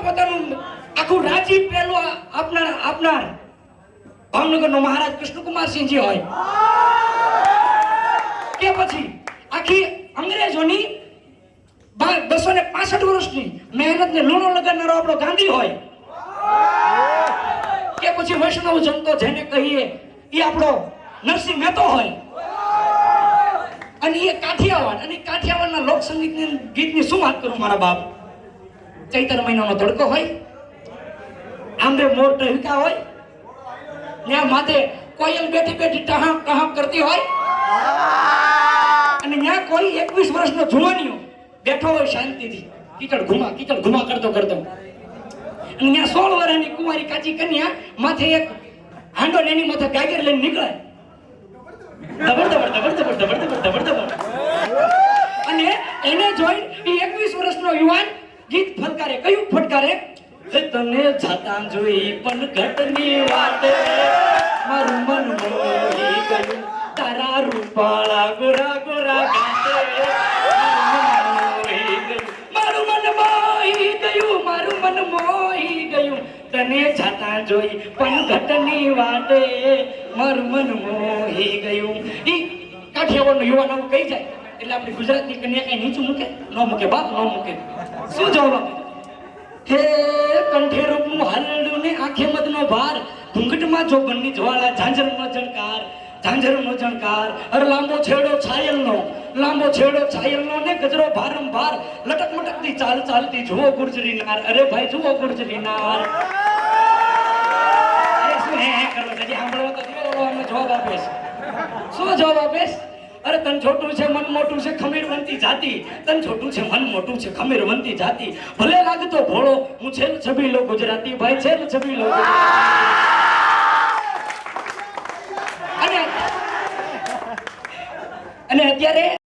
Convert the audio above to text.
પોતાનું આખું રાજીવ પેલું આપનાર ભાવનગરનો મહારાજ કૃષ્ણકુમારસિંહજી હોય કે પછી આખી અંગ્રેજોની 265 વર્ષની મહેનતને લૂણો લગાડનારો આપણો ગાંધી હોય કે પછી વૈષ્ણવ જનતો જેને કહીએ એ આપણો નરસિંહ મહેતો હોય અને એ કાઠિયાવાડ અને કાઠિયાવાડના લોક સંગીતની ગીતની શું વાત કરું મારા બાપ ચૈતર મહિનાનો તડકો હોય આંબે મોર ટહુકા હોય ત્યાં માથે કોયલ બેઠી બેઠી ટહામ ટહામ કરતી હોય અને ત્યાં કોઈ 21 વર્ષનો જુવાનીઓ બેઠો હોય શાંતિથી કીચડ ઘુમા કરતો અને ત્યાં 16 વર્ષની કુંવારી કાચી કન્યા માથે એક હાંડો એની માથે ગાગર લઈને નીકળે દબડ અને એને જોઈ એ 21 વર્ષનો યુવાન ગીત ફટકારે કયું ફટકારે તને જાતા જોઈ પણ ઘટની વાટે મારું મન મોહી ગયું તારા રૂપાળા ગોરા ગોરા ગાતે મારું મન મોહી ગયું તને જાતા જોઈ પણ ઘટની વાટે મારું મન મોહી ગયું ઈ કાઠિયાવાડનો યુવાન આવું કહી જાય એટલે આપણી ગુજરાતની કન્યા કઈ નીચું મૂકે ન મૂકે બાપ ન મૂકે શું જવાબ આપે હે કંઠે રૂપનું હાલડું ને આંખે મદનો ભાર ઘૂંઘટમાં જોબનની જ્વાળા ઝાંઝરનો જણકાર અરે લાંબો છેડો છાયલનો ને ગજરો ભારંભાર લટક મટકતી ચાલતી જુઓ ગુર્જરી નાર અરે ભાઈ જુઓ ગુર્જરી નાર અરે શું હે કરો છે સાંભળવા તો દીવો અમે જવાબ આપીશ શું જવાબ આપીશ અરે તન છોટું છે મન મોટું છે ખમીરવંતી જાતિ તન છોટું છે મન મોટું છે ખમીરવંતી જાતિ ભલે લાગતો ભોળો હું છેલ છબીલો ગુજરાતી ભાઈ છેલ છબીલો અને અત્યારે